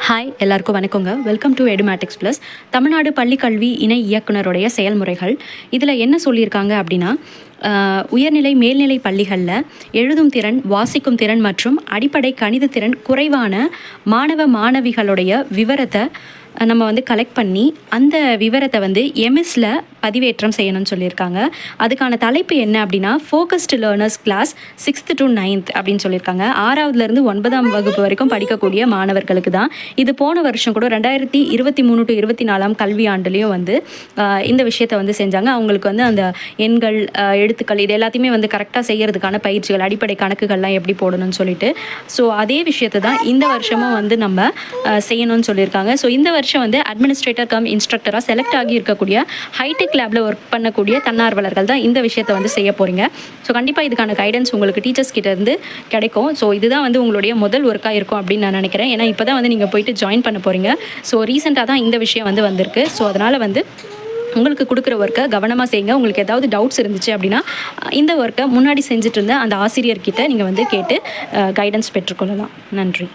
Hi, எல்லாருக்கும் வணக்கங்க. Welcome to Edumatics plus. Tamil Nadu பள்ளிக்கல்வி இணை இயக்குனருடைய செயல்முறைகள் இதில் என்ன சொல்லியிருக்காங்க அப்படின்னா, உயர்நிலை மேல்நிலை பள்ளிகளில் எழுதும் திறன், வாசிக்கும் திறன் மற்றும் அடிப்படை கணித திறன் குறைவான மாணவிகளுடைய விவரத்தை நம்ம கலெக்ட் பண்ணி அந்த விவரத்தை எம்எஸ்ல பதிவேற்றம் செய்யணும்னு சொல்லியிருக்காங்க. அதுக்கான தலைப்பு என்ன அப்படின்னா, focused learners class 6th to 9th அப்படின்னு சொல்லியிருக்காங்க. 6வதுலேருந்து 9ஆம் வகுப்பு வரைக்கும் படிக்கக்கூடிய மாணவர்களுக்கு தான். இது போன வருஷம் கூட 2023 to 24ஆம் கல்வியாண்டுலேயும் இந்த விஷயத்தை செஞ்சாங்க. அவங்களுக்கு அந்த எண்கள், எழுத்துக்கள் இது எல்லாத்தையுமே கரெக்டாக செய்யறதுக்கான பயிற்சிகள், அடிப்படை கணக்குகள்லாம் எப்படி போடணும்னு சொல்லிட்டு, ஸோ அதே விஷயத்தை தான் இந்த வருஷமும் நம்ம செய்யணும்னு சொல்லியிருக்காங்க. ஸோ இந்த வருஷம் அட்மினிஸ்ட்ரேட்டர் கம் இன்ஸ்ட்ரக்டராக செலக்ட் ஆகி இருக்கக்கூடிய ஹைடெக் லேப்ல ஒர்க் பண்ணக்கூடிய தன்னார்வலர்கள் தான் இந்த விஷயத்தை செய்ய போறீங்க. ஸோ கண்டிப்பாக இதுக்கான கைடன்ஸ் உங்களுக்கு டீச்சர்ஸ் கிட்ட இருந்து கிடைக்கும். ஸோ இதுதான் உங்களுடைய முதல் ஒர்க்காக இருக்கும் அப்படின்னு நான் நினைக்கிறேன். ஏன்னா இப்போ தான் நீங்கள் போயிட்டு ஜாயின் பண்ண போறீங்க. ஸோ ரீசெண்டாக தான் இந்த விஷயம் வந்திருக்கு. ஸோ அதனால் உங்களுக்கு கொடுக்குற ஒர்க்கை கவனமாக செய்யுங்க. உங்களுக்கு ஏதாவது டவுட்ஸ் இருந்துச்சு அப்படின்னா இந்த ஒர்க்கை முன்னாடி செஞ்சுட்டு இருந்த அந்த ஆசிரியர்கிட்ட நீங்கள் கேட்டு கைடன்ஸ் பெற்றுக்கொள்ளலாம். நன்றி.